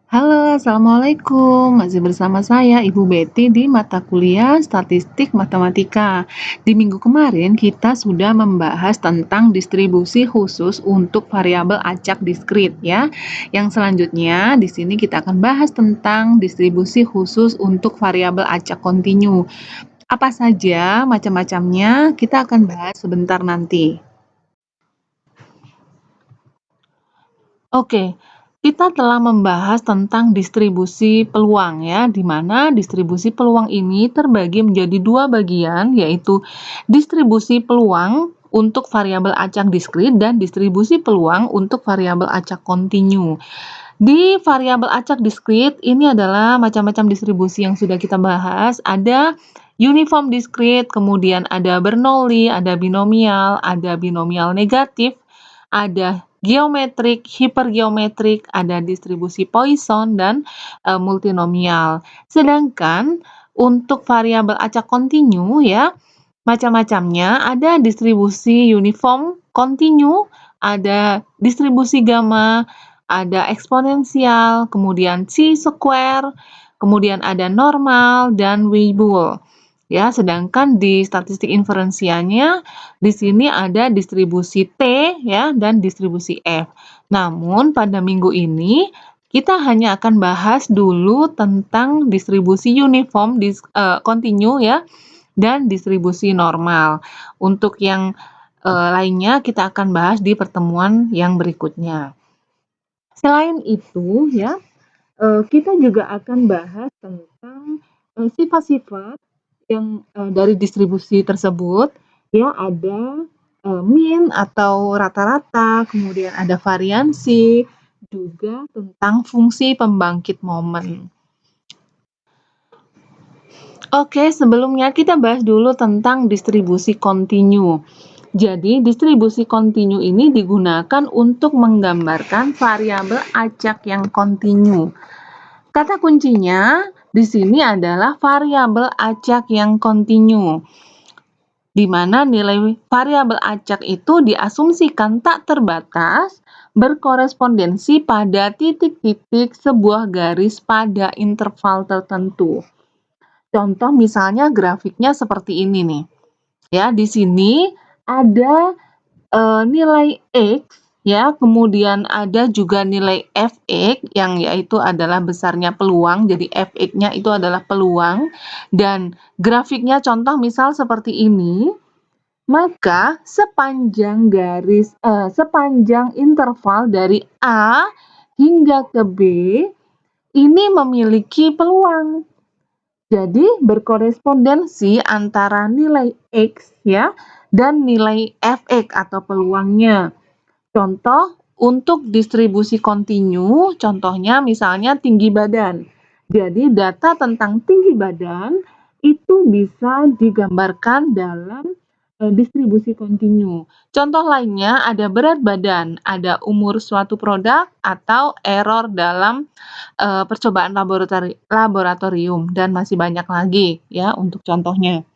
Halo, Assalamualaikum. Masih bersama saya, Ibu Betty, di mata kuliah Statistik Matematika. Di minggu kemarin, kita sudah membahas tentang distribusi khusus untuk variabel acak diskrit, ya. Yang selanjutnya, di sini kita akan bahas tentang distribusi khusus untuk variabel acak kontinu. Apa saja macam-macamnya, kita akan bahas sebentar nanti. Oke, kita telah membahas tentang distribusi peluang ya, di mana distribusi peluang ini terbagi menjadi dua bagian, yaitu distribusi peluang untuk variabel acak diskrit dan distribusi peluang untuk variabel acak kontinu. Di variabel acak diskrit ini adalah macam-macam distribusi yang sudah kita bahas. Ada uniform diskrit, kemudian ada Bernoulli, ada binomial negatif, ada geometrik, hipergeometrik, ada distribusi Poisson, dan multinomial. Sedangkan untuk variabel acak kontinu ya, macam-macamnya ada distribusi uniform kontinu, ada distribusi gamma, ada eksponensial, kemudian chi-square, kemudian ada normal, dan Weibull. Ya, sedangkan di statistik inferensialnya di sini ada distribusi T ya dan distribusi F. Namun pada minggu ini kita hanya akan bahas dulu tentang distribusi uniform kontinu ya dan distribusi normal. Untuk yang lainnya kita akan bahas di pertemuan yang berikutnya. Selain itu ya, kita juga akan bahas tentang sifat-sifat yang dari distribusi tersebut ya, ada mean atau rata-rata, kemudian ada variansi, juga tentang fungsi pembangkit momen. Oke, sebelumnya kita bahas dulu tentang distribusi kontinu. Jadi, distribusi kontinu ini digunakan untuk menggambarkan variabel acak yang kontinu. Kata kuncinya di sini adalah variabel acak yang kontinu, di mana nilai variabel acak itu diasumsikan tak terbatas berkorespondensi pada titik-titik sebuah garis pada interval tertentu. Contoh misalnya grafiknya seperti ini nih. Ya, di sini ada nilai X ya, kemudian ada juga nilai Fx yang yaitu adalah besarnya peluang. Jadi Fx-nya itu adalah peluang dan grafiknya contoh misal seperti ini. Maka sepanjang interval dari A hingga ke B ini memiliki peluang. Jadi berkorespondensi antara nilai X ya dan nilai Fx atau peluangnya. Contoh untuk distribusi kontinu, contohnya misalnya tinggi badan. Jadi data tentang tinggi badan itu bisa digambarkan dalam distribusi kontinu. Contoh lainnya ada berat badan, ada umur suatu produk, atau error dalam percobaan laboratorium, dan masih banyak lagi ya untuk contohnya.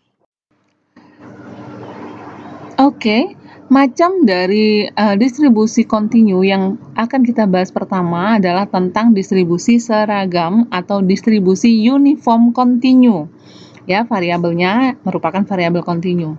Oke, macam dari distribusi kontinu yang akan kita bahas pertama adalah tentang distribusi seragam atau distribusi uniform kontinu. Ya, variabelnya merupakan variabel kontinu.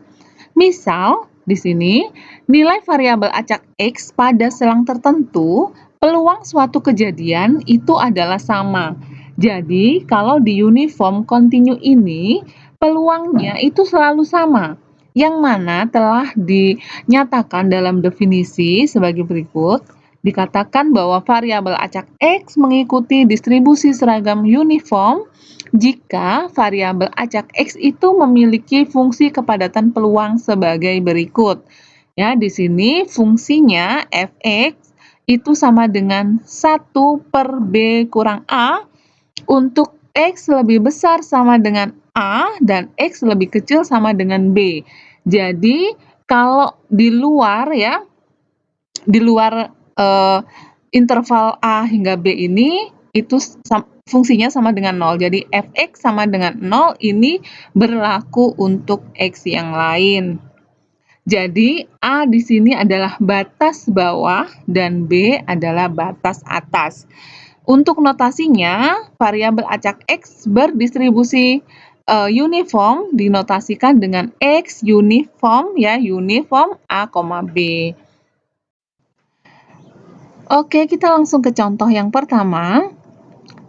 Misal, di sini nilai variabel acak X pada selang tertentu, peluang suatu kejadian itu adalah sama. Jadi, kalau di uniform kontinu ini, peluangnya itu selalu sama, yang mana telah dinyatakan dalam definisi sebagai berikut. Dikatakan bahwa variabel acak X mengikuti distribusi seragam uniform jika variabel acak X itu memiliki fungsi kepadatan peluang sebagai berikut. Ya, di sini fungsinya Fx itu sama dengan 1 per B kurang A, untuk X lebih besar sama dengan A dan X lebih kecil sama dengan B. Jadi, kalau di luar ya, di luar interval A hingga B ini itu fungsinya sama dengan 0. Jadi Fx sama dengan 0 ini berlaku untuk X yang lain. Jadi A di sini adalah batas bawah dan B adalah batas atas. Untuk notasinya, variabel acak X berdistribusi uniform dinotasikan dengan X uniform ya, uniform A, B. Oke, kita langsung ke contoh yang pertama.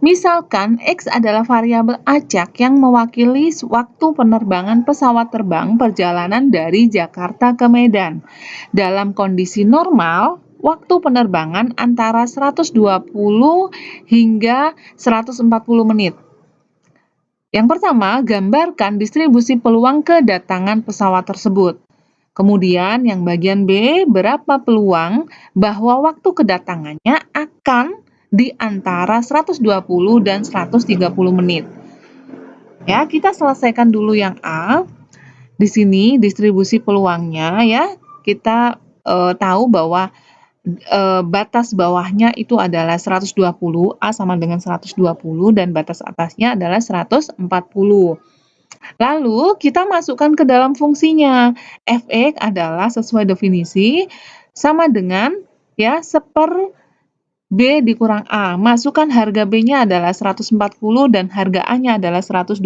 Misalkan X adalah variabel acak yang mewakili waktu penerbangan pesawat terbang perjalanan dari Jakarta ke Medan. Dalam kondisi normal, waktu penerbangan antara 120 hingga 140 menit. Yang pertama, gambarkan distribusi peluang kedatangan pesawat tersebut. Kemudian yang bagian B, berapa peluang bahwa waktu kedatangannya akan di antara 120 dan 130 menit. Ya, kita selesaikan dulu yang A. Di sini distribusi peluangnya ya, kita tahu bahwa batas bawahnya itu adalah 120, A sama dengan 120 dan batas atasnya adalah 140. Lalu kita masukkan ke dalam fungsinya. Fx adalah sesuai definisi sama dengan ya B dikurang A. Masukkan harga B-nya adalah 140 dan harga A-nya adalah 120.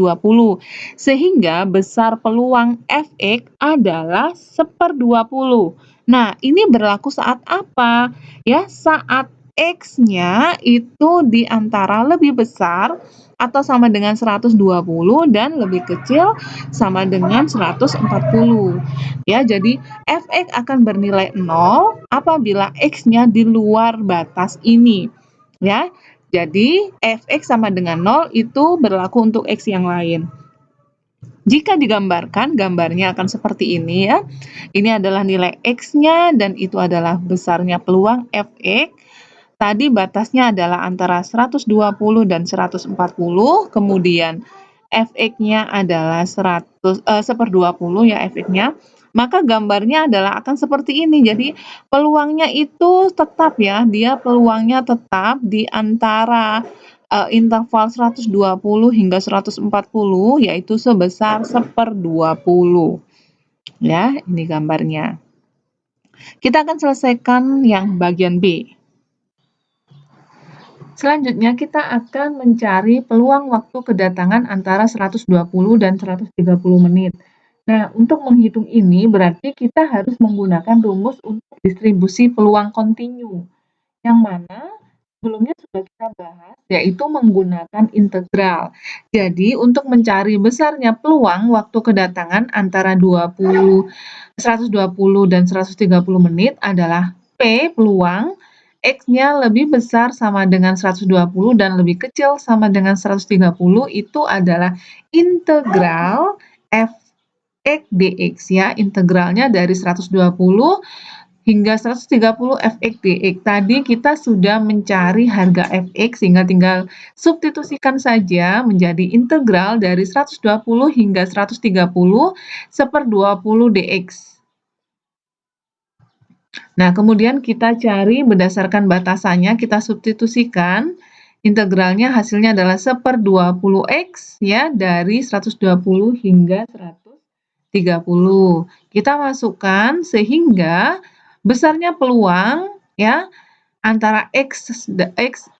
Sehingga besar peluang Fx adalah 1/20. Nah, ini berlaku saat apa? Ya, saat X-nya itu di antara lebih besar atau sama dengan 120 dan lebih kecil sama dengan 140. Ya, jadi Fx akan bernilai 0 apabila X-nya di luar batas ini. Ya, jadi Fx sama dengan 0 itu berlaku untuk X yang lain. Jika digambarkan, gambarnya akan seperti ini ya. Ini adalah nilai X-nya dan itu adalah besarnya peluang Fx. Tadi batasnya adalah antara 120 dan 140, kemudian Fx-nya adalah 1/20 ya Fx-nya. Maka gambarnya adalah akan seperti ini. Jadi peluangnya itu tetap ya, dia peluangnya tetap di antara interval 120 hingga 140 yaitu sebesar 1/20. Ya, ini gambarnya. Kita akan selesaikan yang bagian B. Selanjutnya kita akan mencari peluang waktu kedatangan antara 120 dan 130 menit. Nah, untuk menghitung ini berarti kita harus menggunakan rumus untuk distribusi peluang kontinu. Yang mana sebelumnya sudah kita bahas, yaitu menggunakan integral. Jadi, untuk mencari besarnya peluang waktu kedatangan antara 120 dan 130 menit adalah P peluang, X-nya lebih besar sama dengan 120 dan lebih kecil sama dengan 130 itu adalah integral Fx dx ya, integralnya dari 120 hingga 130 Fx dx. Tadi kita sudah mencari harga Fx sehingga tinggal substitusikan saja menjadi integral dari 120 hingga 130 1/20 dx. Nah, kemudian kita cari berdasarkan batasannya, kita substitusikan. Integralnya hasilnya adalah 1/20x ya, dari 120 hingga 130. Kita masukkan sehingga besarnya peluang ya antara X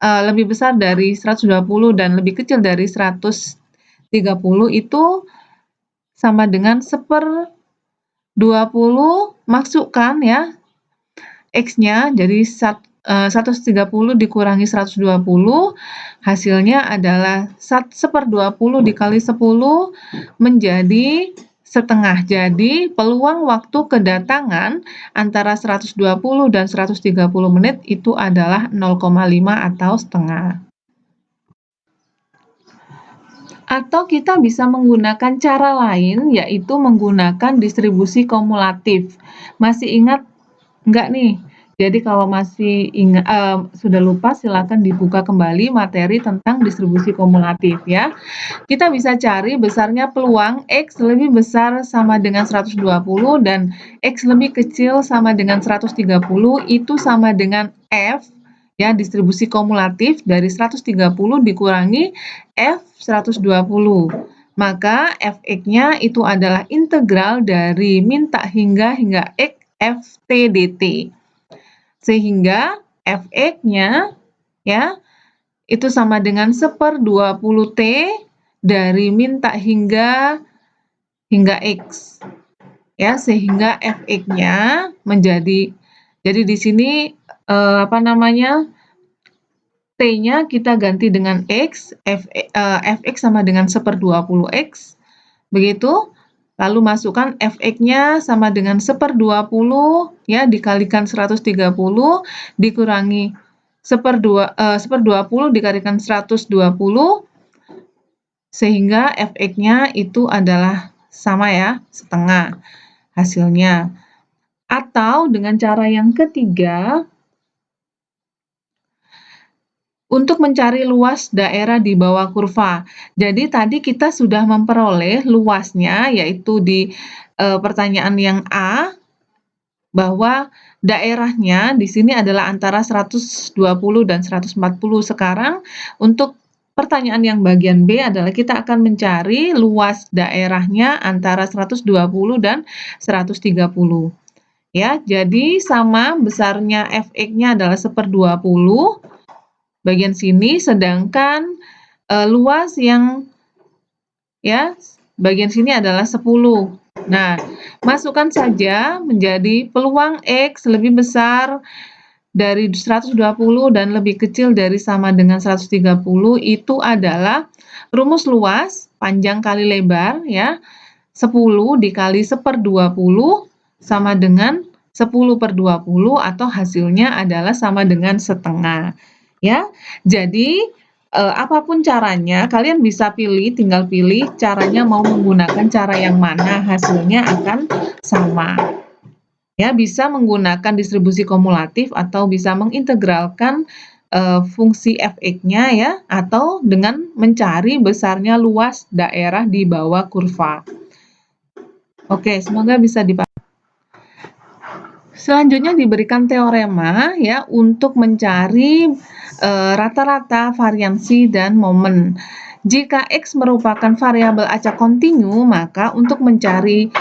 lebih besar dari 120 dan lebih kecil dari 130 itu sama dengan 1/20, masukkan ya X-nya, jadi 130 dikurangi 120, hasilnya adalah 1/20 dikali 10 menjadi setengah. Jadi peluang waktu kedatangan antara 120 dan 130 menit itu adalah 0,5 atau setengah. Atau kita bisa menggunakan cara lain, yaitu menggunakan distribusi kumulatif. Masih ingat enggak nih? Jadi kalau masih sudah lupa silakan dibuka kembali materi tentang distribusi kumulatif ya. Kita bisa cari besarnya peluang X lebih besar sama dengan 120 dan X lebih kecil sama dengan 130 itu sama dengan F ya, distribusi kumulatif dari 130 dikurangi F 120. Maka Fx-nya itu adalah integral dari min tak hingga X Ft dt. Sehingga Fx-nya ya itu sama dengan 1/20 T dari min tak hingga X. Ya, sehingga Fx-nya menjadi, jadi di sini T-nya kita ganti dengan X, Fx sama dengan 1/20 X, begitu. Lalu masukkan Fx-nya sama dengan 1/20 ya, dikalikan 130 dikurangi 1/20 dikalikan 120, sehingga Fx-nya itu adalah sama ya, setengah hasilnya. Atau dengan cara yang ketiga, untuk mencari luas daerah di bawah kurva. Jadi tadi kita sudah memperoleh luasnya, yaitu di pertanyaan yang A, bahwa daerahnya di sini adalah antara 120 dan 140. Sekarang untuk pertanyaan yang bagian B adalah kita akan mencari luas daerahnya antara 120 dan 130. Ya, jadi sama besarnya Fx-nya adalah 1/20 bagian sini, sedangkan luas yang ya bagian sini adalah 10. Nah, masukkan saja menjadi peluang X lebih besar dari 120 dan lebih kecil dari sama dengan 130 itu adalah rumus luas panjang kali lebar ya. 10 dikali 1/20 sama dengan 10/20 atau hasilnya adalah sama dengan setengah. Ya, jadi apapun caranya, kalian bisa pilih, tinggal pilih caranya mau menggunakan cara yang mana, hasilnya akan sama. Ya, bisa menggunakan distribusi kumulatif atau bisa mengintegralkan fungsi Fx-nya ya, atau dengan mencari besarnya luas daerah di bawah kurva. Oke, semoga bisa dipahami. Selanjutnya diberikan teorema ya untuk mencari rata-rata variansi dan momen. Jika X merupakan variabel acak kontinu, maka untuk mencari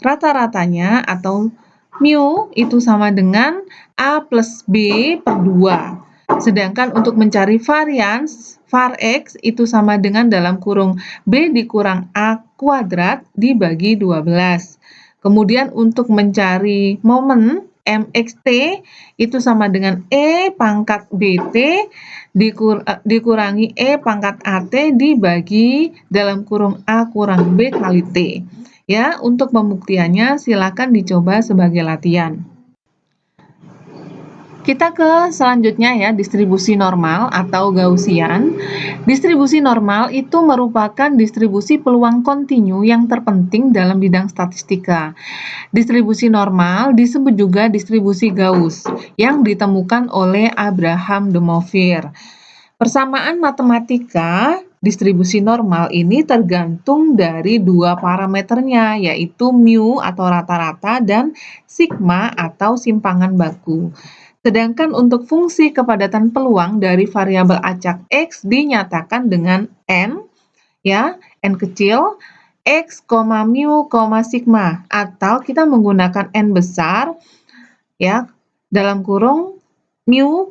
rata-ratanya atau mu itu sama dengan A plus B per 2. Sedangkan untuk mencari varians, var X itu sama dengan dalam kurung B dikurang A kuadrat dibagi 12. Kemudian untuk mencari momen MXT itu sama dengan E pangkat BT dikurangi E pangkat AT dibagi dalam kurung A kurang B kali T. Ya, untuk pembuktiannya silakan dicoba sebagai latihan. Kita ke selanjutnya ya, distribusi normal atau Gaussian. Distribusi normal itu merupakan distribusi peluang kontinu yang terpenting dalam bidang statistika. Distribusi normal disebut juga distribusi Gauss yang ditemukan oleh Abraham de Moivre. Persamaan matematika distribusi normal ini tergantung dari dua parameternya, yaitu mu atau rata-rata dan sigma atau simpangan baku. Sedangkan untuk fungsi kepadatan peluang dari variabel acak X dinyatakan dengan N, ya, N kecil, X, mu, sigma, atau kita menggunakan N besar, ya, dalam kurung mu,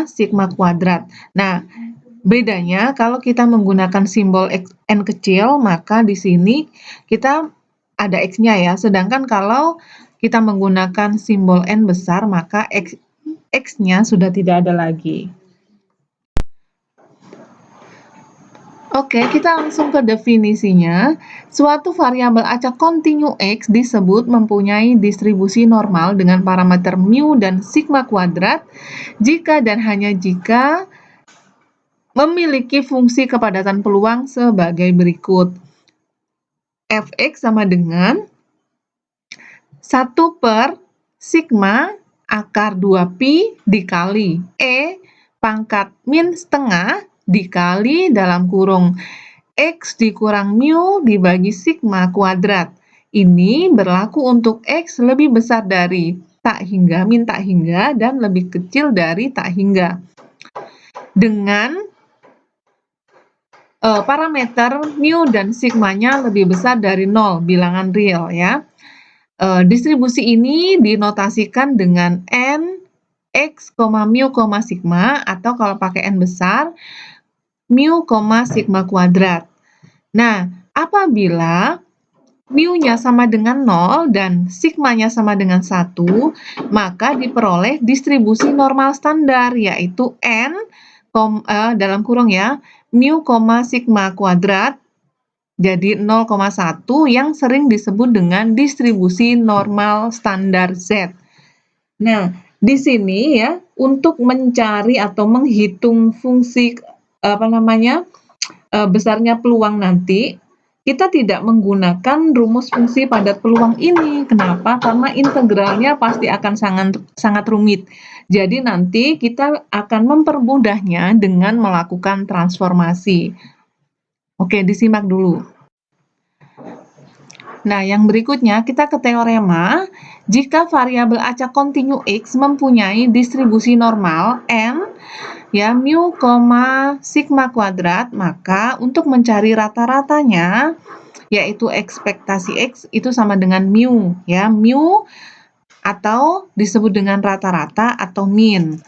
sigma kuadrat. Nah, bedanya kalau kita menggunakan simbol N kecil, maka di sini kita ada X-nya ya, sedangkan kalau kita menggunakan simbol N besar, maka X-nya sudah tidak ada lagi. Oke, kita langsung ke definisinya. Suatu variabel acak kontinu X disebut mempunyai distribusi normal dengan parameter mu dan sigma kuadrat jika dan hanya jika memiliki fungsi kepadatan peluang sebagai berikut. Fx sama dengan 1 per sigma akar 2pi dikali E pangkat min setengah dikali dalam kurung X dikurang mu dibagi sigma kuadrat. Ini berlaku untuk X lebih besar dari tak hingga, min tak hingga, dan lebih kecil dari tak hingga. Dengan parameter mu dan sigmanya lebih besar dari 0, bilangan real ya. Distribusi ini dinotasikan dengan N X, mu, sigma, atau kalau pakai N besar, mu, sigma kuadrat. Nah, apabila mu-nya sama dengan 0 dan sigmanya sama dengan 1, maka diperoleh distribusi normal standar, yaitu N, dalam kurung ya, mu, sigma kuadrat, jadi 0,1 yang sering disebut dengan distribusi normal standar Z. Nah, di sini ya, untuk mencari atau menghitung fungsi besarnya peluang nanti, kita tidak menggunakan rumus fungsi padat peluang ini. Kenapa? Karena integralnya pasti akan sangat rumit. Jadi nanti kita akan mempermudahnya dengan melakukan transformasi. Oke, disimak dulu. Nah, yang berikutnya kita ke teorema. Jika variabel acak kontinu X mempunyai distribusi normal N, ya, mu, sigma kuadrat, maka untuk mencari rata-ratanya, yaitu ekspektasi X itu sama dengan mu, ya, mu atau disebut dengan rata-rata atau min.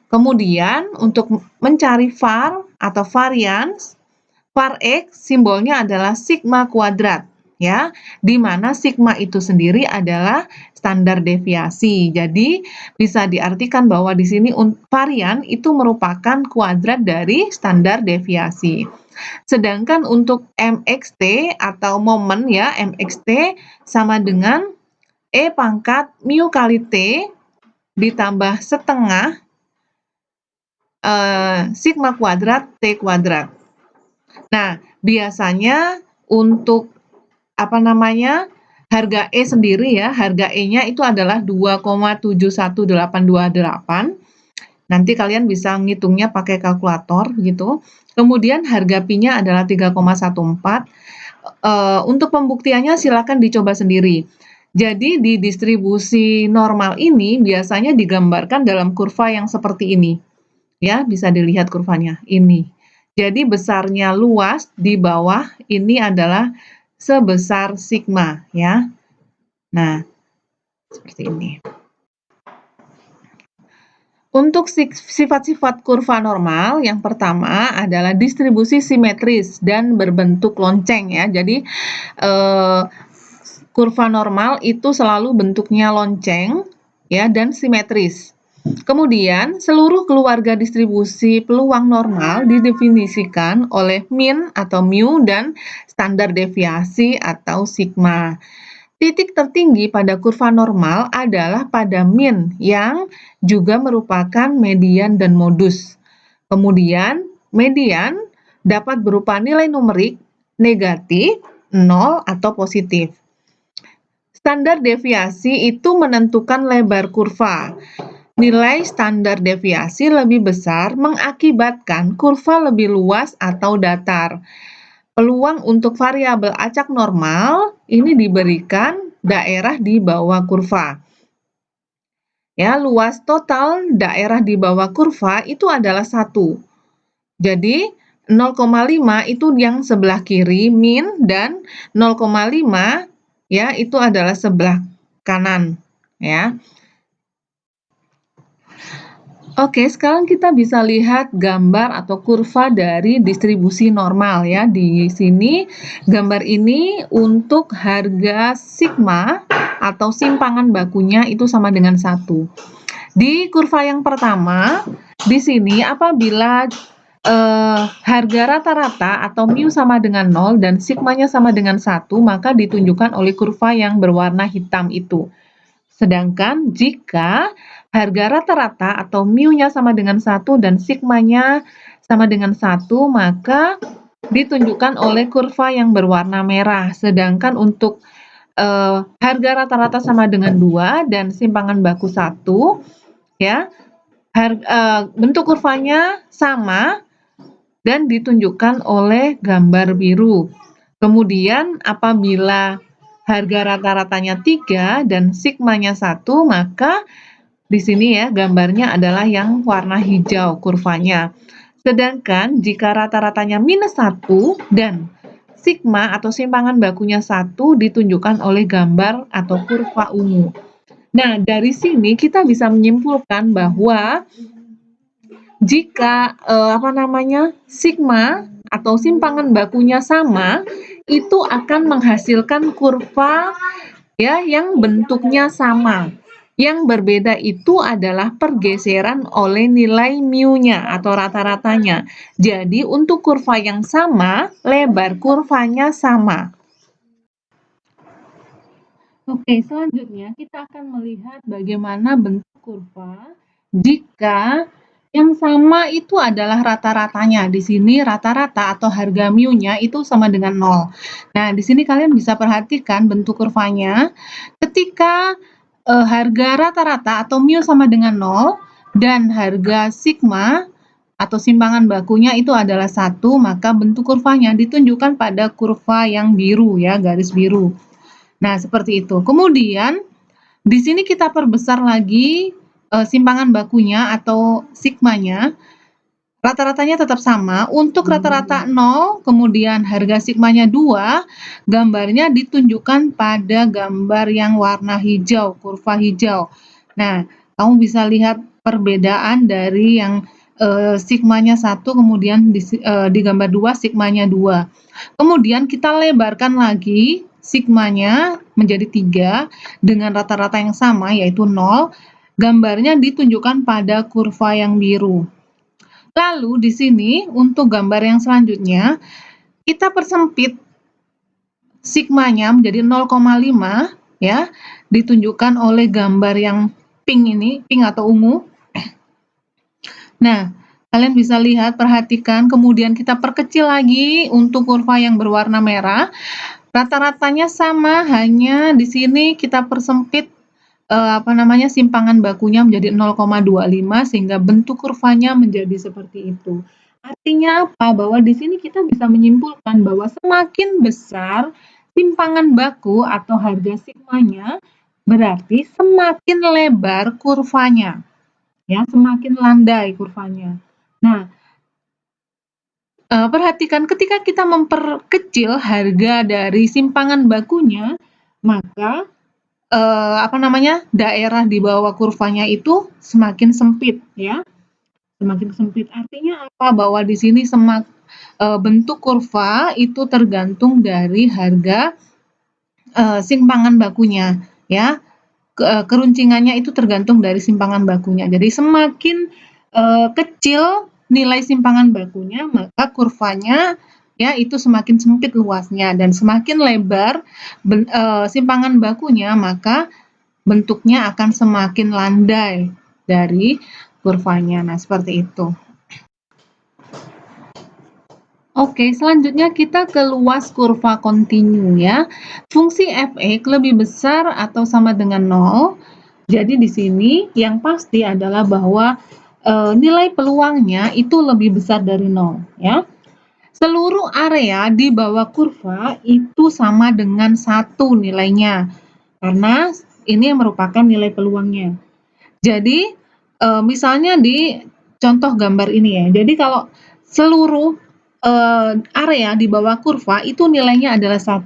Kemudian untuk mencari var atau varians, var X simbolnya adalah sigma kuadrat, ya, di mana sigma itu sendiri adalah standar deviasi. Jadi bisa diartikan bahwa di sini varian itu merupakan kuadrat dari standar deviasi. Sedangkan untuk mxt atau momen, ya, mxt sama dengan E pangkat mu kali T ditambah setengah sigma kuadrat T kuadrat. Nah, biasanya untuk harga E sendiri, ya, harga E-nya itu adalah 2,71828. Nanti kalian bisa ngitungnya pakai kalkulator gitu. Kemudian harga Pi-nya adalah 3,14. Untuk pembuktiannya silakan dicoba sendiri. Jadi di distribusi normal ini biasanya digambarkan dalam kurva yang seperti ini. Ya, bisa dilihat kurvanya ini. Jadi besarnya luas di bawah ini adalah sebesar sigma, ya. Nah, seperti ini. Untuk sifat-sifat kurva normal, yang pertama adalah distribusi simetris dan berbentuk lonceng, ya. Jadi kurva normal itu selalu bentuknya lonceng, ya, dan simetris. Kemudian, seluruh keluarga distribusi peluang normal didefinisikan oleh min atau mu dan standar deviasi atau sigma. Titik tertinggi pada kurva normal adalah pada min yang juga merupakan median dan modus. Kemudian, median dapat berupa nilai numerik negatif, 0, atau positif. Standar deviasi itu menentukan lebar kurva. Nilai standar deviasi lebih besar mengakibatkan kurva lebih luas atau datar. Peluang untuk variabel acak normal ini diberikan daerah di bawah kurva. Ya, luas total daerah di bawah kurva itu adalah 1. Jadi 0,5 itu yang sebelah kiri min dan 0,5 ya itu adalah sebelah kanan, ya. Oke, sekarang kita bisa lihat gambar atau kurva dari distribusi normal, ya. Di sini gambar ini untuk harga sigma atau simpangan bakunya itu sama dengan 1. Di kurva yang pertama, di sini apabila harga rata-rata atau mu sama dengan 0 dan sigmanya sama dengan 1, maka ditunjukkan oleh kurva yang berwarna hitam itu. Sedangkan jika harga rata-rata atau mu-nya sama dengan 1 dan sigmanya sama dengan 1, maka ditunjukkan oleh kurva yang berwarna merah. Sedangkan untuk harga rata-rata sama dengan 2 dan simpangan baku 1, ya, bentuk kurvanya sama dan ditunjukkan oleh gambar biru. Kemudian apabila harga rata-ratanya 3 dan sigmanya 1, maka di sini ya gambarnya adalah yang warna hijau kurvanya. Sedangkan jika rata-ratanya minus 1 dan sigma atau simpangan bakunya 1 ditunjukkan oleh gambar atau kurva ungu. Nah, dari sini kita bisa menyimpulkan bahwa jika sigma atau simpangan bakunya sama, itu akan menghasilkan kurva ya yang bentuknya sama. Yang berbeda itu adalah pergeseran oleh nilai mu-nya atau rata-ratanya. Jadi untuk kurva yang sama, lebar kurvanya sama. Oke, selanjutnya kita akan melihat bagaimana bentuk kurva jika yang sama itu adalah rata-ratanya. Di sini rata-rata atau harga mu-nya itu sama dengan 0. Nah, di sini kalian bisa perhatikan bentuk kurvanya. Ketika harga rata-rata atau mu sama dengan 0 dan harga sigma atau simpangan bakunya itu adalah 1, maka bentuk kurvanya ditunjukkan pada kurva yang biru ya, garis biru. Nah, seperti itu. Kemudian di sini kita perbesar lagi simpangan bakunya atau sigmanya. Rata-ratanya tetap sama. Untuk rata-rata 0, kemudian harga sigmanya 2, gambarnya ditunjukkan pada gambar yang warna hijau, kurva hijau. Nah, kamu bisa lihat perbedaan dari yang sigmanya 1, kemudian di gambar 2 sigmanya 2. Kemudian kita lebarkan lagi sigmanya menjadi 3 dengan rata-rata yang sama yaitu 0. Gambarnya ditunjukkan pada kurva yang biru. Lalu di sini untuk gambar yang selanjutnya kita persempit sigmanya menjadi 0,5 ya, ditunjukkan oleh gambar yang pink ini, pink atau ungu. Nah, kalian bisa lihat, perhatikan, kemudian kita perkecil lagi untuk kurva yang berwarna merah. Rata-ratanya sama, hanya di sini kita persempit simpangan bakunya menjadi 0,25 sehingga bentuk kurvanya menjadi seperti itu. Artinya apa? Bahwa di sini kita bisa menyimpulkan bahwa semakin besar simpangan baku atau harga sigmanya, berarti semakin lebar kurvanya. Ya, semakin landai kurvanya. Nah, perhatikan ketika kita memperkecil harga dari simpangan bakunya, maka daerah di bawah kurvanya itu semakin sempit ya, semakin sempit. Artinya apa? Bahwa di sini bentuk kurva itu tergantung dari harga simpangan bakunya ya. Keruncingannya itu tergantung dari simpangan bakunya. Jadi semakin kecil nilai simpangan bakunya, maka kurvanya ya itu semakin sempit luasnya, dan semakin lebar simpangan bakunya, maka bentuknya akan semakin landai dari kurvanya. Nah, seperti itu. Oke, selanjutnya kita ke luas kurva kontinu ya. Fungsi f(x) lebih besar atau sama dengan 0. Jadi di sini yang pasti adalah bahwa nilai peluangnya itu lebih besar dari 0 ya. Seluruh area di bawah kurva itu sama dengan 1 nilainya, karena ini merupakan nilai peluangnya. Jadi misalnya di contoh gambar ini ya, jadi kalau seluruh area di bawah kurva itu nilainya adalah 1.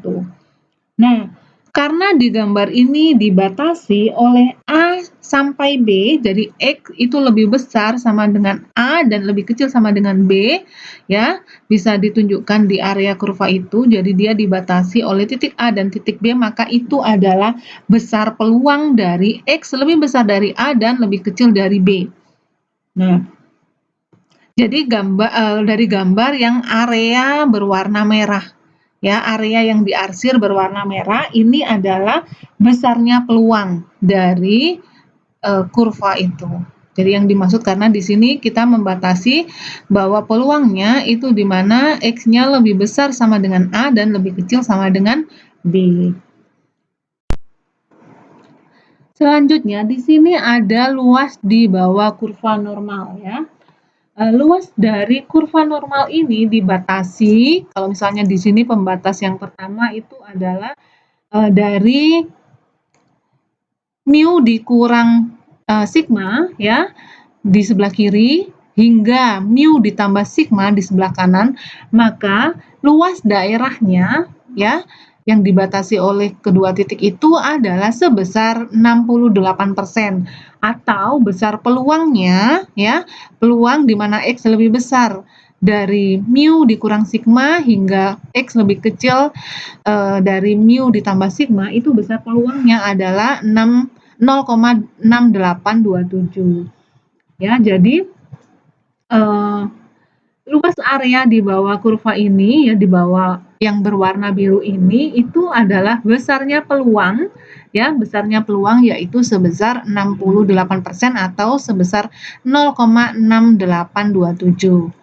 Nah, karena di gambar ini dibatasi oleh A sampai B, jadi X itu lebih besar sama dengan A dan lebih kecil sama dengan B, ya, bisa ditunjukkan di area kurva itu, jadi dia dibatasi oleh titik A dan titik B, maka itu adalah besar peluang dari X lebih besar dari A dan lebih kecil dari B. Nah, jadi dari gambar yang area berwarna merah, ya, area yang diarsir berwarna merah, ini adalah besarnya peluang dari kurva itu. Jadi yang dimaksud, karena di sini kita membatasi bahwa peluangnya itu di mana X-nya lebih besar sama dengan A dan lebih kecil sama dengan B. Selanjutnya di sini ada luas di bawah kurva normal ya. Luas dari kurva normal ini dibatasi, kalau misalnya di sini pembatas yang pertama itu adalah dari mu dikurang sigma ya di sebelah kiri hingga mu ditambah sigma di sebelah kanan, maka luas daerahnya ya yang dibatasi oleh kedua titik itu adalah sebesar 68%, atau besar peluangnya ya, peluang di mana X lebih besar dari mu dikurang sigma hingga X lebih kecil dari mu ditambah sigma, itu besar peluangnya adalah 0,6827. Ya, jadi luas area di bawah kurva ini, ya di bawah yang berwarna biru ini, itu adalah besarnya peluang, ya besarnya peluang yaitu sebesar 68% atau sebesar 0,6827.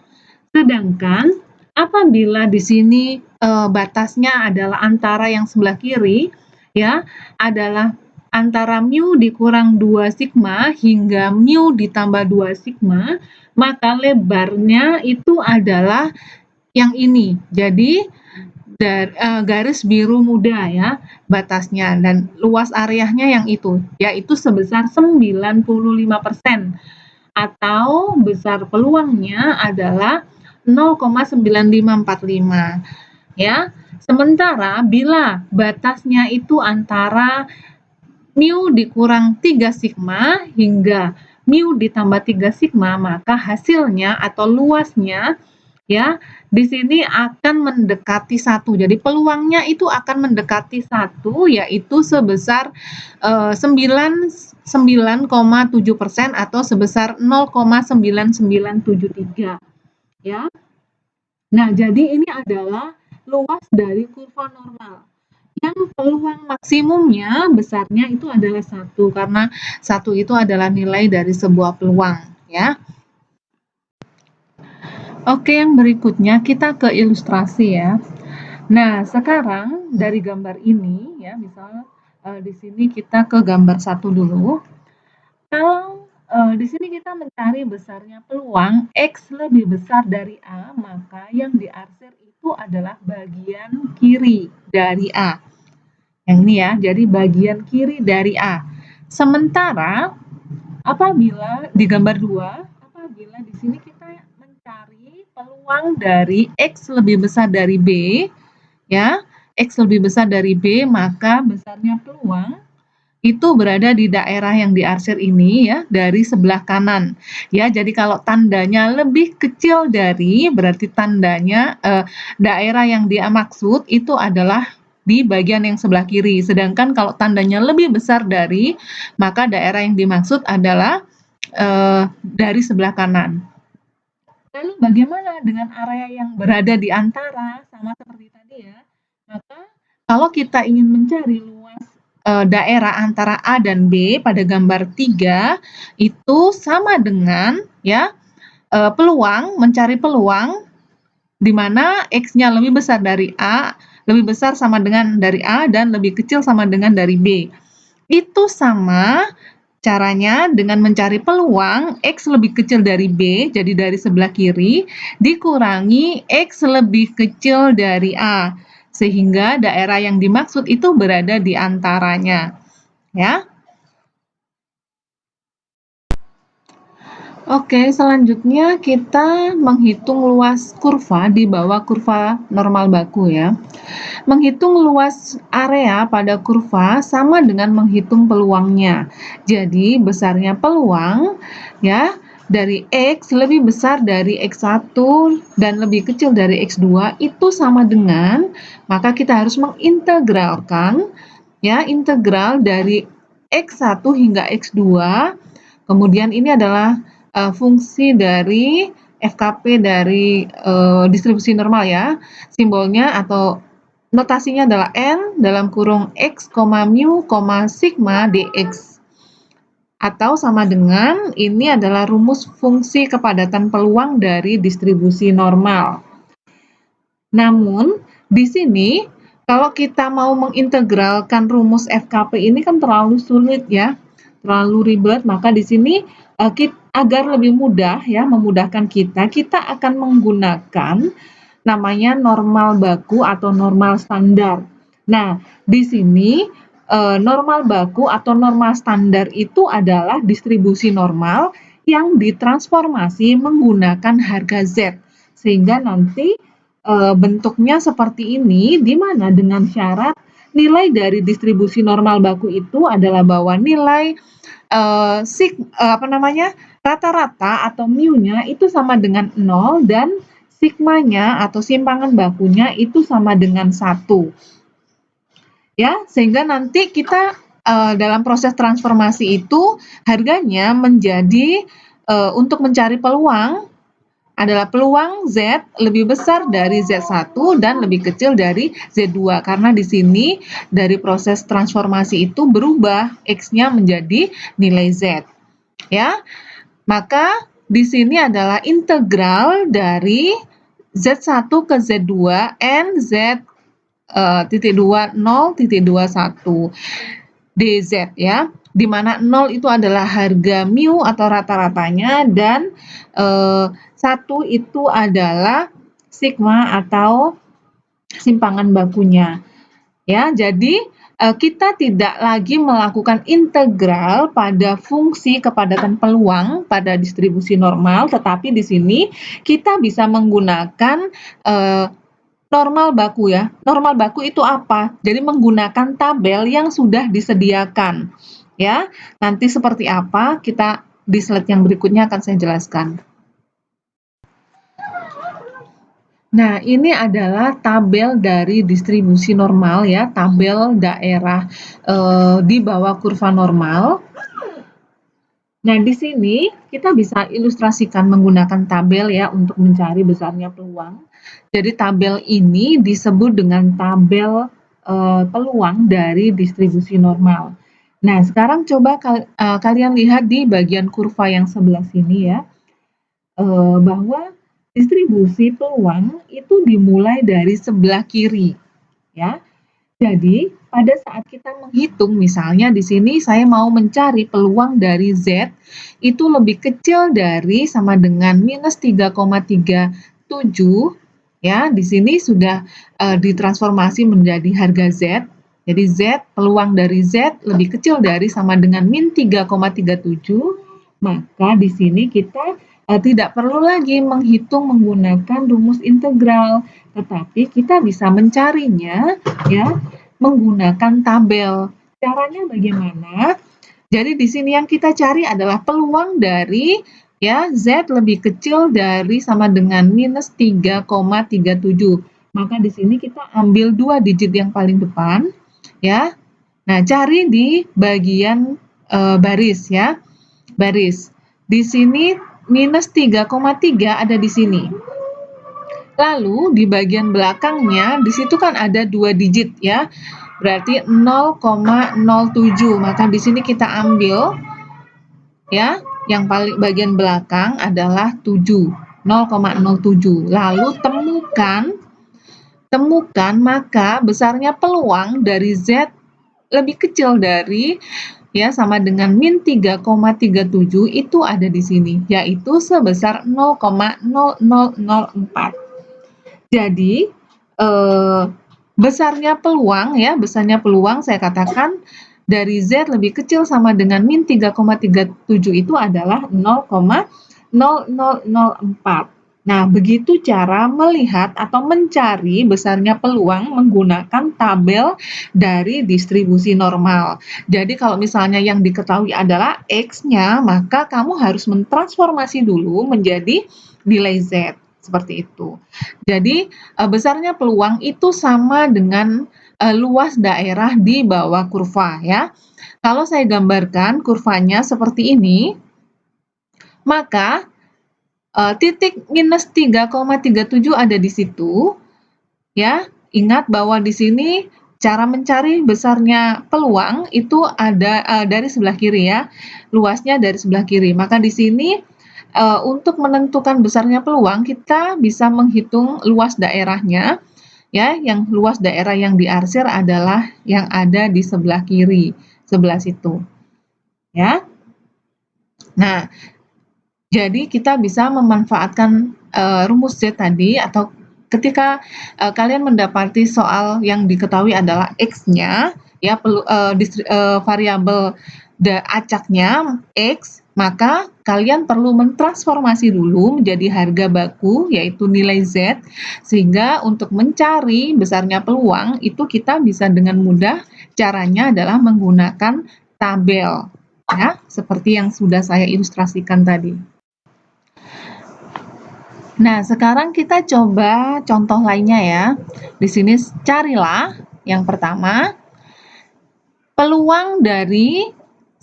Sedangkan apabila di sini batasnya adalah antara yang sebelah kiri, ya adalah antara mu dikurang 2 sigma hingga mu ditambah 2 sigma, maka lebarnya itu adalah yang ini. Jadi garis biru muda ya batasnya, dan luas areanya yang itu, yaitu sebesar 95%, atau besar peluangnya adalah 0,9545 ya. Sementara bila batasnya itu antara mu dikurang 3 sigma hingga mu ditambah 3 sigma, maka hasilnya atau luasnya ya di sini akan mendekati 1. Jadi peluangnya itu akan mendekati 1, yaitu sebesar 9,7% atau sebesar 0,9973 ya. Nah, jadi ini adalah luas dari kurva normal. Yang peluang maksimumnya besarnya itu adalah 1, karena 1 itu adalah nilai dari sebuah peluang ya. Oke, yang berikutnya kita ke ilustrasi ya. Nah, sekarang dari gambar ini ya, misal di sini kita ke gambar 1 dulu. Kalau di sini kita mencari besarnya peluang X lebih besar dari A, maka yang diarsir itu adalah bagian kiri dari A. Yang ini ya, jadi bagian kiri dari A. Sementara apabila di gambar 2, apabila di sini kita mencari peluang dari X lebih besar dari B, ya, X lebih besar dari B, maka besarnya peluang itu berada di daerah yang diarsir ini ya, dari sebelah kanan. Ya, jadi kalau tandanya lebih kecil dari, berarti tandanya daerah yang dia maksud itu adalah di bagian yang sebelah kiri. Sedangkan kalau tandanya lebih besar dari, maka daerah yang dimaksud adalah dari sebelah kanan. Lalu bagaimana dengan area yang berada di antara? Sama seperti tadi ya. Maka kalau kita ingin mencari luas daerah antara A dan B pada gambar 3, itu sama dengan ya peluang, mencari peluang di mana X-nya lebih besar dari A, lebih besar sama dengan dari A, dan lebih kecil sama dengan dari B. Itu sama caranya dengan mencari peluang X lebih kecil dari B, jadi dari sebelah kiri, dikurangi X lebih kecil dari A, sehingga daerah yang dimaksud itu berada di antaranya. Ya. Oke, selanjutnya kita menghitung luas kurva di bawah kurva normal baku ya. Menghitung luas area pada kurva sama dengan menghitung peluangnya. Jadi, besarnya peluang ya dari X lebih besar dari X1 dan lebih kecil dari X2 itu sama dengan, maka kita harus mengintegralkan ya, integral dari X1 hingga X2. Kemudian ini adalah fungsi dari FKP dari distribusi normal ya. Simbolnya atau notasinya adalah N dalam kurung X, mu, sigma dx. Atau sama dengan, ini adalah rumus fungsi kepadatan peluang dari distribusi normal. Namun, di sini, kalau kita mau mengintegralkan rumus FKP ini kan terlalu sulit ya, terlalu ribet, maka di sini agar lebih mudah ya, memudahkan kita akan menggunakan namanya normal baku atau normal standar. Nah, di sini normal baku atau normal standar itu adalah distribusi normal yang ditransformasi menggunakan harga Z, sehingga nanti bentuknya seperti ini, di mana dengan syarat nilai dari distribusi normal baku itu adalah bahwa nilai rata-rata atau mu-nya itu sama dengan 0 dan sigmanya atau simpangan bakunya itu sama dengan 1. Ya, sehingga nanti kita dalam proses transformasi itu harganya menjadi untuk mencari peluang adalah peluang Z lebih besar dari Z1 dan lebih kecil dari Z2 karena di sini dari proses transformasi itu berubah X-nya menjadi nilai Z. Ya. Maka di sini adalah integral dari Z1 ke Z2 N Z titik 2 0 titik 21 DZ ya, di mana 0 itu adalah harga mu atau rata-ratanya dan 1 itu adalah sigma atau simpangan bakunya. Ya, jadi kita tidak lagi melakukan integral pada fungsi kepadatan peluang pada distribusi normal, tetapi di sini kita bisa menggunakan normal baku ya. Normal baku itu apa? Jadi menggunakan tabel yang sudah disediakan. Ya, nanti seperti apa kita di slide yang berikutnya akan saya jelaskan. Nah, ini adalah tabel dari distribusi normal ya, tabel daerah di bawah kurva normal. Nah, di sini kita bisa ilustrasikan menggunakan tabel ya untuk mencari besarnya peluang. Jadi tabel ini disebut dengan tabel peluang dari distribusi normal. Nah, sekarang coba kalian lihat di bagian kurva yang sebelah sini ya, bahwa distribusi peluang itu dimulai dari sebelah kiri, ya. Jadi, pada saat kita menghitung, misalnya di sini saya mau mencari peluang dari Z, itu lebih kecil dari sama dengan minus 3,37, ya. Di sini sudah ditransformasi menjadi harga Z. Jadi peluang dari Z lebih kecil dari sama dengan min 3,37, maka di sini kita tidak perlu lagi menghitung menggunakan rumus integral, tetapi kita bisa mencarinya ya menggunakan tabel. Caranya bagaimana? Jadi di sini yang kita cari adalah peluang dari ya Z lebih kecil dari sama dengan minus 3,37. Maka di sini kita ambil 2 digit yang paling depan ya. Nah, cari di bagian baris ya. Baris. Di sini minus 3,3 ada di sini. Lalu di bagian belakangnya di situ kan ada 2 digit ya. Berarti 0,07. Maka di sini kita ambil ya, yang paling bagian belakang adalah 7, 0,07. Lalu temukan maka besarnya peluang dari Z lebih kecil dari ya sama dengan min 3,37 itu ada di sini, yaitu sebesar 0,0004. Jadi besarnya peluang saya katakan dari Z lebih kecil sama dengan min 3,37 itu adalah 0,0004. Nah, begitu cara melihat atau mencari besarnya peluang menggunakan tabel dari distribusi normal. Jadi kalau misalnya yang diketahui adalah X-nya, maka kamu harus mentransformasi dulu menjadi nilai Z, seperti itu. Jadi besarnya peluang itu sama dengan luas daerah di bawah kurva ya. Kalau saya gambarkan kurvanya seperti ini, maka titik minus 3,37 ada di situ, ya. Ingat bahwa di sini cara mencari besarnya peluang itu ada dari sebelah kiri ya, luasnya dari sebelah kiri. Maka di sini untuk menentukan besarnya peluang kita bisa menghitung luas daerahnya, ya. Yang luas daerah yang diarsir adalah yang ada di sebelah kiri, sebelah situ, ya. Nah, jadi kita bisa memanfaatkan rumus Z tadi atau ketika kalian mendapati soal yang diketahui adalah X-nya ya variabel acaknya X, maka kalian perlu mentransformasi dulu menjadi harga baku, yaitu nilai Z, sehingga untuk mencari besarnya peluang itu kita bisa dengan mudah. Caranya adalah menggunakan tabel, ya, seperti yang sudah saya ilustrasikan tadi. Nah, sekarang kita coba contoh lainnya ya. Di sini carilah yang pertama, peluang dari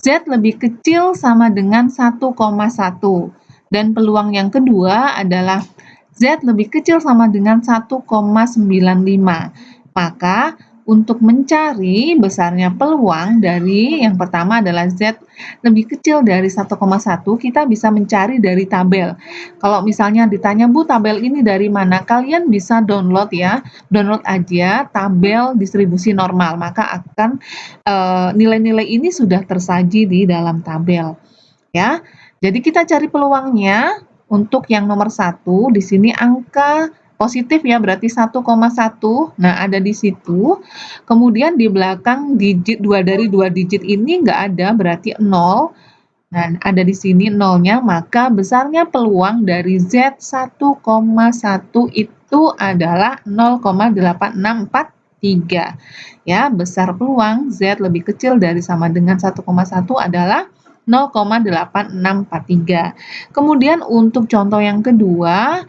Z lebih kecil sama dengan 1,1 dan peluang yang kedua adalah Z lebih kecil sama dengan 1,95. Maka untuk mencari besarnya peluang dari yang pertama adalah Z lebih kecil dari 1,1, kita bisa mencari dari tabel. Kalau misalnya ditanya, Bu, tabel ini dari mana? Kalian bisa download ya, download aja tabel distribusi normal, maka akan nilai-nilai ini sudah tersaji di dalam tabel, ya. Jadi kita cari peluangnya untuk yang nomor 1, di sini angka positif ya, berarti 1,1. Nah, ada di situ. Kemudian di belakang digit 2 dari 2 digit ini nggak ada, berarti 0. Nah, ada di sini nolnya, maka besarnya peluang dari Z 1,1 itu adalah 0,8643. Ya, besar peluang Z lebih kecil dari sama dengan 1,1 adalah 0,8643. Kemudian untuk contoh yang kedua,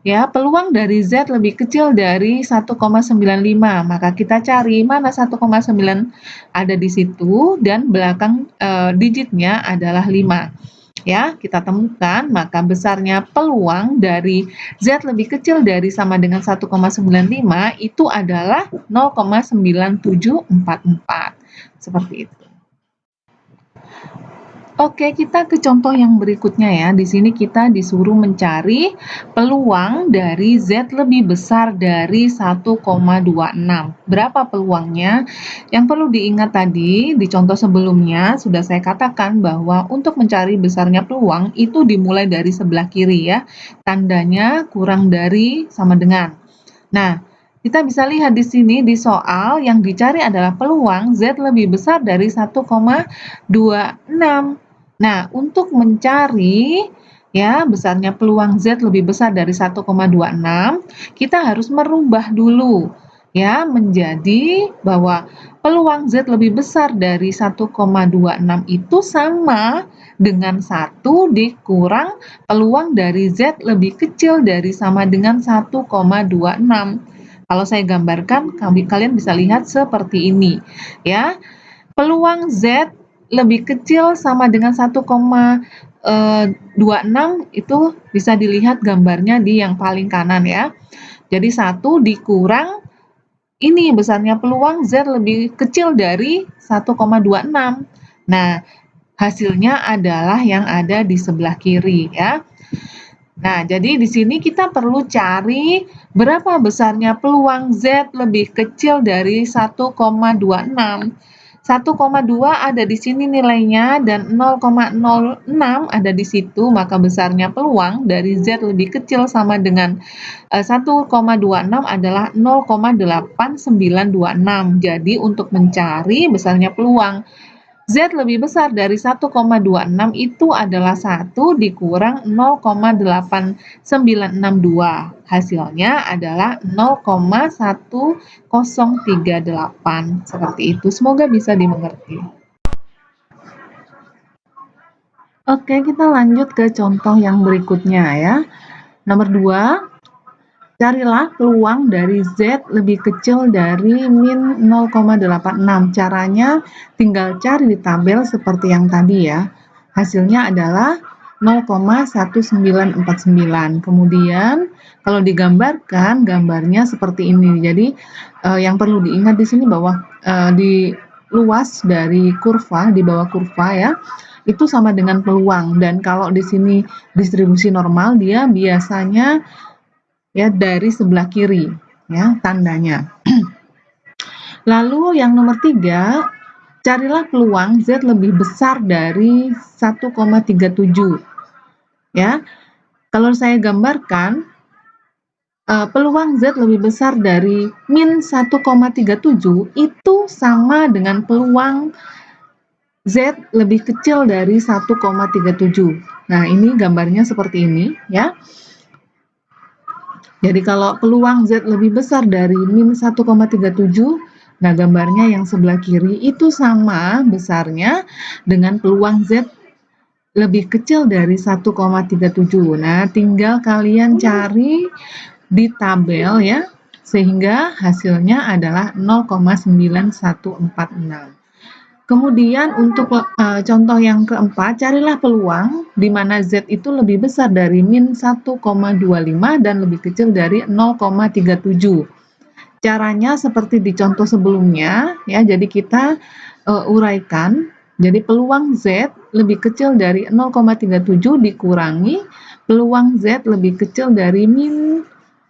ya, peluang dari Z lebih kecil dari 1,95, maka kita cari mana 1,9 ada di situ dan belakang digitnya adalah 5. Ya, kita temukan, maka besarnya peluang dari Z lebih kecil dari sama dengan 1,95 itu adalah 0,9744. Seperti itu. Oke, kita ke contoh yang berikutnya ya. Di sini kita disuruh mencari peluang dari Z lebih besar dari 1,26. Berapa peluangnya? Yang perlu diingat tadi, di contoh sebelumnya sudah saya katakan bahwa untuk mencari besarnya peluang itu dimulai dari sebelah kiri ya. Tandanya kurang dari sama dengan. Nah, kita bisa lihat di sini di soal yang dicari adalah peluang Z lebih besar dari 1,26. Nah, untuk mencari ya besarnya peluang Z lebih besar dari 1,26, kita harus merubah dulu ya menjadi bahwa peluang Z lebih besar dari 1,26 itu sama dengan 1 dikurang peluang dari Z lebih kecil dari sama dengan 1,26. Kalau saya gambarkan, kalian bisa lihat seperti ini ya. Peluang Z lebih kecil sama dengan 1,26 itu bisa dilihat gambarnya di yang paling kanan ya. Jadi 1 dikurang ini besarnya peluang Z lebih kecil dari 1,26. Nah, hasilnya adalah yang ada di sebelah kiri ya. Nah, jadi di sini kita perlu cari berapa besarnya peluang Z lebih kecil dari 1,26. 1,2 ada di sini nilainya dan 0,06 ada di situ, maka besarnya peluang dari Z lebih kecil sama dengan 1,26 adalah 0,8926. Jadi untuk mencari besarnya peluang Z lebih besar dari 1,26 itu adalah 1 dikurang 0,8962. Hasilnya adalah 0,1038. Seperti itu. Semoga bisa dimengerti. Oke, kita lanjut ke contoh yang berikutnya ya. Nomor 2, carilah peluang dari Z lebih kecil dari min 0,86. Caranya tinggal cari di tabel seperti yang tadi ya. Hasilnya adalah 0,1949. Kemudian kalau digambarkan, gambarnya seperti ini. Jadi yang perlu diingat di sini bahwa di luas dari kurva, di bawah kurva ya, itu sama dengan peluang. Dan kalau di sini distribusi normal, dia biasanya ya dari sebelah kiri ya tandanya. Lalu yang nomor 3, carilah peluang Z lebih besar dari 1,37 ya. Kalau saya gambarkan peluang Z lebih besar dari min 1,37 itu sama dengan peluang Z lebih kecil dari 1,37. Nah, ini gambarnya seperti ini ya. Jadi kalau peluang Z lebih besar dari min 1,37, nah gambarnya yang sebelah kiri itu sama besarnya dengan peluang Z lebih kecil dari 1,37. Nah, tinggal kalian cari di tabel ya, sehingga hasilnya adalah 0,9146. Kemudian untuk contoh yang keempat, carilah peluang di mana Z itu lebih besar dari min 1,25 dan lebih kecil dari 0,37. Caranya seperti di contoh sebelumnya ya, jadi kita uraikan. Jadi peluang Z lebih kecil dari 0,37 dikurangi peluang Z lebih kecil dari min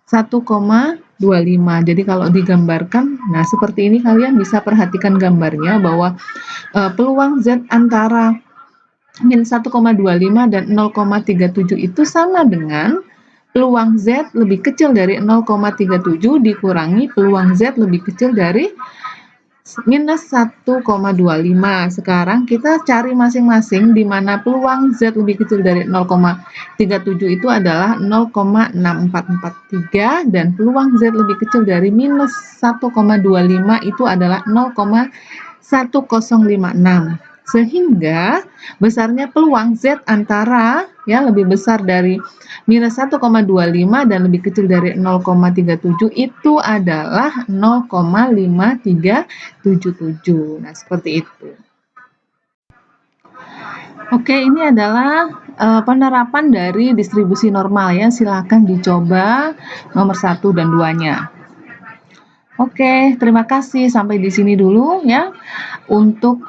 1,25. Jadi kalau digambarkan, nah seperti ini kalian bisa perhatikan gambarnya bahwa peluang Z antara min 1,25 dan 0,37 itu sama dengan peluang Z lebih kecil dari 0,37 dikurangi peluang Z lebih kecil dari minus 1,25. Sekarang kita cari masing-masing di mana peluang Z lebih kecil dari 0,37 itu adalah 0,6443 dan peluang Z lebih kecil dari minus 1,25 itu adalah 0,1056. Sehingga besarnya peluang Z antara ya lebih besar dari minus 1,25 dan lebih kecil dari 0,37 itu adalah 0,5377. Nah, seperti itu. Oke, ini adalah penerapan dari distribusi normal ya. Silakan dicoba nomor 1 dan 2-nya. Oke, terima kasih. Sampai di sini dulu ya untuk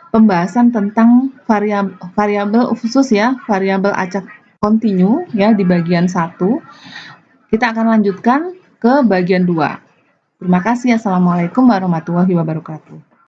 pembahasan tentang variabel khusus ya, variabel acak kontinu ya di bagian 1. Kita akan lanjutkan ke bagian 2. Terima kasih. Assalamualaikum warahmatullahi wabarakatuh.